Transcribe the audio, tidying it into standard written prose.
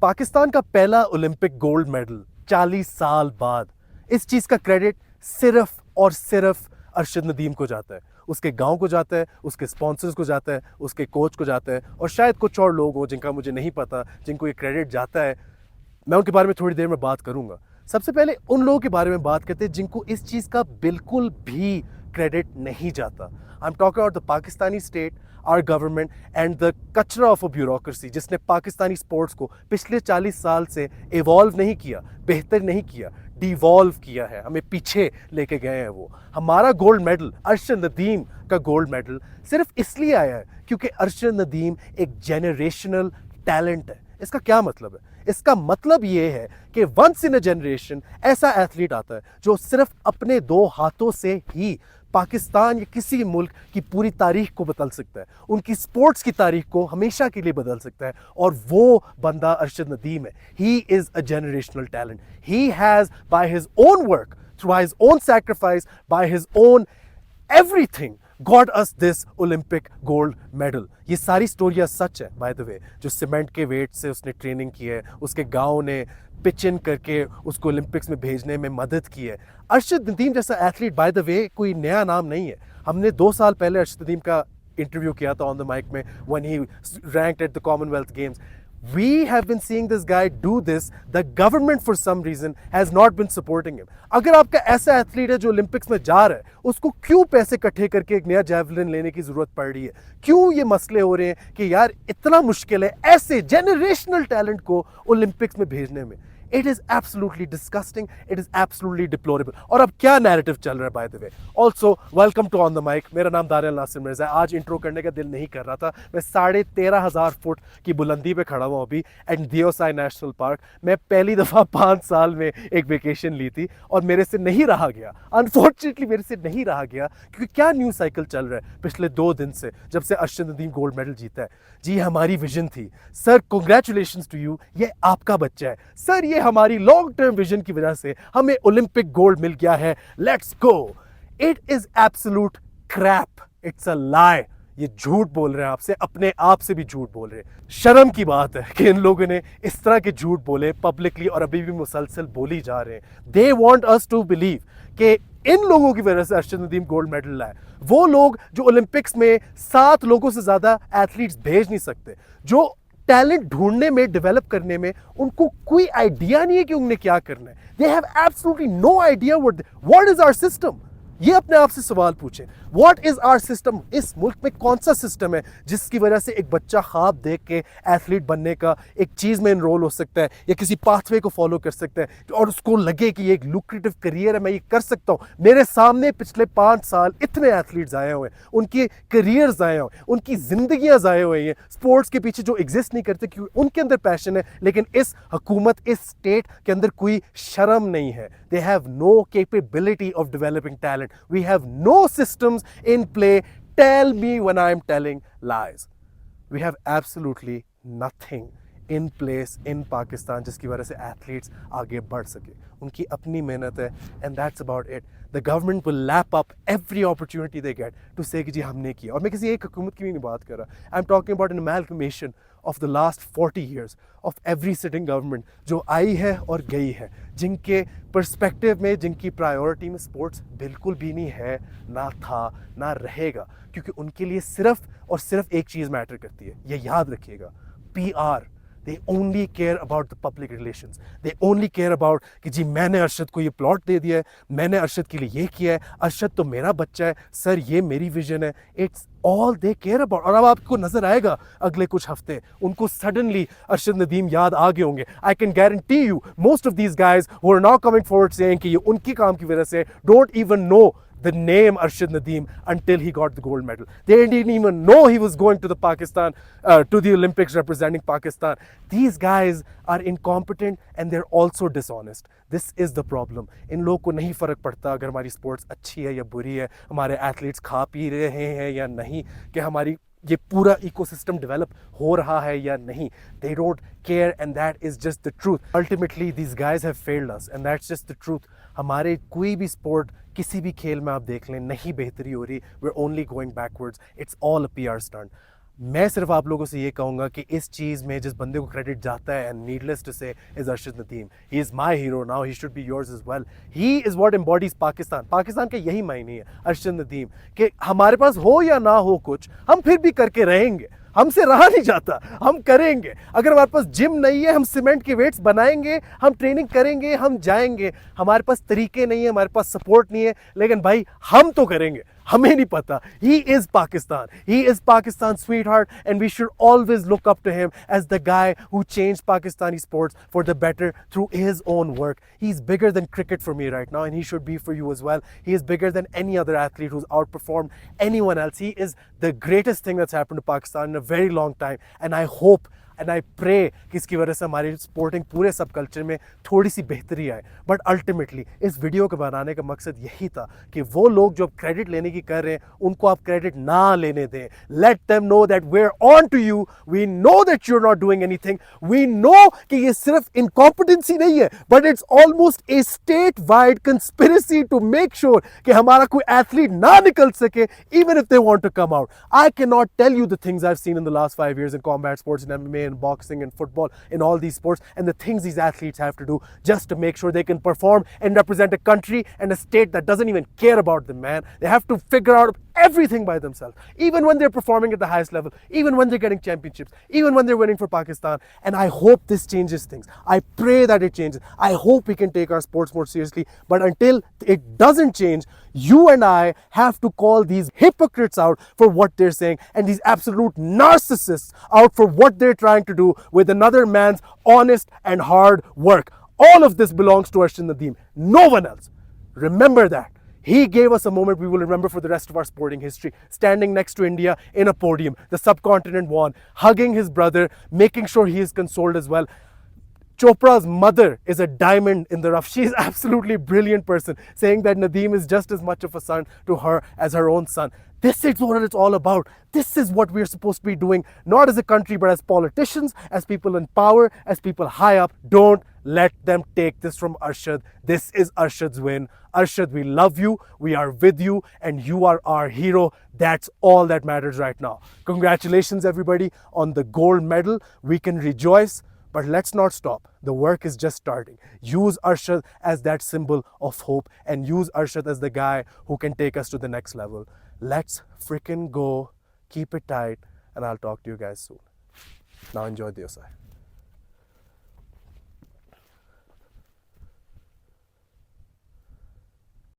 पाकिस्तान का पहला Olympic gold medal 40 साल बाद। इस चीज़ का क्रेडिट सिर्फ और सिर्फ अरशद नदीम को जाता है, उसके गांव को जाता है, उसके स्पॉन्सर्स को जाता है, उसके कोच को जाता है और शायद कुछ और लोग हों जिनका मुझे नहीं पता, जिनको ये क्रेडिट जाता है। मैं उनके बारे में थोड़ी देर में बात करूंगा। सबसे पहले उन लोगों के बारे में बात करते हैं जिनको इस चीज़ का बिल्कुल भी क्रेडिट नहीं जाता। I am talking about the Pakistani state, our government and the कचरा ऑफ अ ब्यूरोक्रेसी, जिसने पाकिस्तानी स्पोर्ट्स को पिछले 40 साल से इवॉल्व नहीं किया, बेहतर नहीं किया, डिवॉल्व किया है, हमें पीछे लेके गए हैं। वो हमारा गोल्ड मेडल, अरशद नदीम का गोल्ड मेडल, सिर्फ इसलिए आया है क्योंकि अरशद नदीम एक जेनरेशनल टैलेंट है। इसका क्या मतलब है? इसका मतलब ये है कि वंस इन अ जनरेशन ऐसा एथलीट आता है जो सिर्फ अपने 2 हाथों से ही पाकिस्तान या किसी मुल्क की पूरी तारीख को बदल सकता है, उनकी स्पोर्ट्स की तारीख को हमेशा के लिए बदल सकता है, और वो बंदा अरशद नदीम है। He is a generational talent. He has by his own work, through his own sacrifice, by his own everything got us this Olympic gold medal. ये सारी स्टोरियाँ सच है बाय द वे। जो सीमेंट के वेट से उसने ट्रेनिंग की है, उसके गांव ने पिच इन करके उसको ओलंपिक्स में भेजने में मदद की है। अरशद नदीम जैसा एथलीट बाय द वे कोई नया नाम नहीं है। हमने 2 साल पहले अरशद नदीम का इंटरव्यू किया था ऑन द माइक में, when he ranked at the Commonwealth games. We have been seeing this guy do this. The government for some reason has not been supporting him. अगर आपका ऐसा एथलीट है जो ओलंपिक्स में जा रहा है, उसको क्यों पैसे इकट्ठे करके एक नया जैवलिन लेने की जरूरत पड़ रही है? क्यों ये मसले हो रहे हैं कि यार इतना मुश्किल है ऐसे जेनरेशनल टैलेंट को ओलंपिक्स में भेजने में? It is absolutely disgusting. It is absolutely deplorable. और अब क्या नैरेटिव चल रहा है by the way? Also welcome to on the mic. मेरा नाम दानियल नासिर मिर्जा है। आज इंट्रो करने का दिल नहीं कर रहा था। मैं 13,500 फुट की बुलंदी पे खड़ा हुआ अभी एट दियोसाई नेशनल पार्क। मैं पहली दफ़ा 5 साल में एक वेकेशन ली थी और मेरे से नहीं रहा गया। अनफॉर्चुनेटली मेरे से नहीं रहा गया क्योंकि क्या न्यूज़ साइकिल चल रहा है पिछले 2 दिन से, जब से अरशद नदीम गोल्ड मेडल जीता है। जी हमारी विजन थी सर, कॉन्ग्रेचुलेशंस टू यू, ये आपका बच्चा है सर, ये हमारी लॉन्ग टर्म विजन की वजह से हमें ओलंपिक गोल्ड मिल गया है, let's go. It is absolute crap, it's a lie. ये झूठ बोल रहे हैं आपसे, अपने आप से भी झूठ बोल रहे हैं। शर्म की बात है कि इन लोगों ने इस तरह के झूठ बोले पब्लिकली और अभी भी मुसलसल बोली जा रहे हैं। They want us to believe कि इन लोगों की वजह से अरशद नदीम गोल्ड मेडल लाए। वो लोग जो ओलंपिक्स में 7 लोगों से ज्यादा एथलीट्स भेज नहीं सकते, जो टैलेंट ढूंढने में, डेवलप करने में उनको कोई आइडिया नहीं है कि उन्हें क्या करना है। They have absolutely no idea what is our system. ये अपने आप से सवाल पूछें, व्हाट इज आवर सिस्टम? इस मुल्क में कौन सा सिस्टम है जिसकी वजह से एक बच्चा ख्वाब देख के एथलीट बनने का, एक चीज़ में इनरोल हो सकता है या किसी पाथवे को फॉलो कर सकता है और उसको लगे कि ये एक लुक्रेटिव करियर है, मैं ये कर सकता हूँ। मेरे सामने पिछले 5 साल इतने एथलीट्स आए हुए हैं, उनके करियर्स आए हुए हैं, उनकी जिंदगियाँ आए हुए हैं स्पोर्ट्स के पीछे, जो एग्जिस्ट नहीं करते क्योंकि उनके अंदर पैशन है, लेकिन इस हुकूमत, इस स्टेट के अंदर कोई शर्म नहीं है। They have no capability of developing talent. We have no systems in play. Tell me when I'm telling lies. We have absolutely nothing in place in Pakistan जिसकी वजह से एथलीट्स आगे बढ़ सके। उनकी अपनी मेहनत है and that's about it. The government will lap up every opportunity they get to say कि जी हमने किया। और मैं किसी एक हुकूमत की भी नहीं बात कर रहा। I'm talking about an amalgamation of the last 40 years of every sitting government जो आई है और गई है, जिनके पर्सपेक्टिव में, जिनकी प्रायोरिटी में स्पोर्ट्स बिल्कुल भी नहीं है, ना था, ना रहेगा, क्योंकि उनके लिए सिर्फ और सिर्फ एक चीज़ मैटर करती है, ये याद रखिएगा, PR। They only care about the public relations. They only care about कि जी मैंने अरशद को ये प्लॉट दे दिया है, मैंने अरशद के लिए ये किया है, अरशद तो मेरा बच्चा है सर, ये मेरी विजन है। It's all they care about. और अब आपको नजर आएगा अगले कुछ हफ्ते उनको सडनली अरशद नदीम याद आ गए होंगे। I can guarantee you most of these guys who are now coming forward saying कि ये उनकी काम की वजह से don't even know the name Arshad Nadeem until he got the gold medal. They didn't even know he was going to the Pakistan, to the Olympics representing Pakistan. These guys are incompetent and they're also dishonest. This is the problem. इन लोगों को नहीं फ़र्क पड़ता अगर हमारी sports अच्छी है या बुरी है, हमारे एथलीट्स खा पी रहे हैं या नहीं, कि हमारी ये पूरा इकोसिस्टम डेवलप हो रहा है या नहीं। They don't care and that is just the truth. Ultimately these guys have failed us and that's just the truth. हमारे कोई भी स्पोर्ट, किसी भी खेल में आप देख लें, नहीं बेहतरी हो रही। We're only going backwards. It's all a PR stunt. मैं सिर्फ आप लोगों से ये कहूँगा कि इस चीज़ में जिस बंदे को क्रेडिट जाता है, and needless to say, is Arshad Nadeem. He is my hero now, he should be yours as well. He is what embodies Pakistan. Pakistan का यही मायने है अर्शद नदीम, कि हमारे पास हो या ना हो कुछ, हम फिर भी करके रहेंगे. हमसे रहा नहीं जाता, हम करेंगे. अगर हमारे पास जिम नहीं है, हम सीमेंट के वेट्स बनाएंगे, हम ट्रेनिंग करेंगे, हम जाएंगे. हमारे पास तरीके नहीं है, हमारे पास सपोर्ट नहीं है, लेकिन भाई हम तो करेंगे. हमें नहीं पता. He is Pakistan. He is Pakistan's sweetheart, and we should always look up to him as the guy who changed Pakistani sports for the better through his own work. He's bigger than cricket for me right now, and he should be for you as well. He is bigger than any other athlete who's outperformed anyone else. He is the greatest thing that's happened to Pakistan in a very long time, and I hope and I pray कि इसकी वजह से हमारी sporting पूरे सब culture में थोड़ी सी बेहतरी आए. बट अल्टीमेटली इस वीडियो को बनाने का मकसद यही था कि वो लोग जो क्रेडिट लेने की कर रहे हैं, उनको आप क्रेडिट ना लेने दें. Let them know that we are on to you. We know that you are not doing anything. We know कि ये सिर्फ इनकॉम्पिटेंसी नहीं है, but it's almost a state wide conspiracy to make sure कि हमारा कोई एथलीट ना निकल सके, even if they want to come out. I can not tell you the things I have seen in the last 5 years in combat sports, in MMA, in boxing, in football, in all these sports, and the things these athletes have to do just to make sure they can perform and represent a country and a state that doesn't even care about them, man. They have to figure out everything by themselves, even when they're performing at the highest level, even when they're getting championships, even when they're winning for Pakistan. And I hope this changes things. I pray that it changes. I hope we can take our sports more seriously. But until it doesn't change, you and I have to call these hypocrites out for what they're saying, and these absolute narcissists out for what they're trying to do with another man's honest and hard work. All of this belongs to Arshad Nadeem, no one else. Remember that. He gave us a moment we will remember for the rest of our sporting history. Standing next to India in a podium, the subcontinent won, hugging his brother, making sure he is consoled as well. Chopra's mother is a diamond in the rough. She is absolutely brilliant person, saying that Nadeem is just as much of a son to her as her own son. This is what it's all about. This is what we're supposed to be doing, not as a country, but as politicians, as people in power, as people high up. Don't let them take this from Arshad. This is Arshad's win. Arshad, we love you, we are with you, and you are our hero. That's all that matters right now. Congratulations, everybody, on the gold medal. We can rejoice. But let's not stop. The work is just starting. Use Arshad as that symbol of hope, and use Arshad as the guy who can take us to the next level. Let's freaking go. Keep it tight, and I'll talk to you guys soon. Now enjoy the Osai.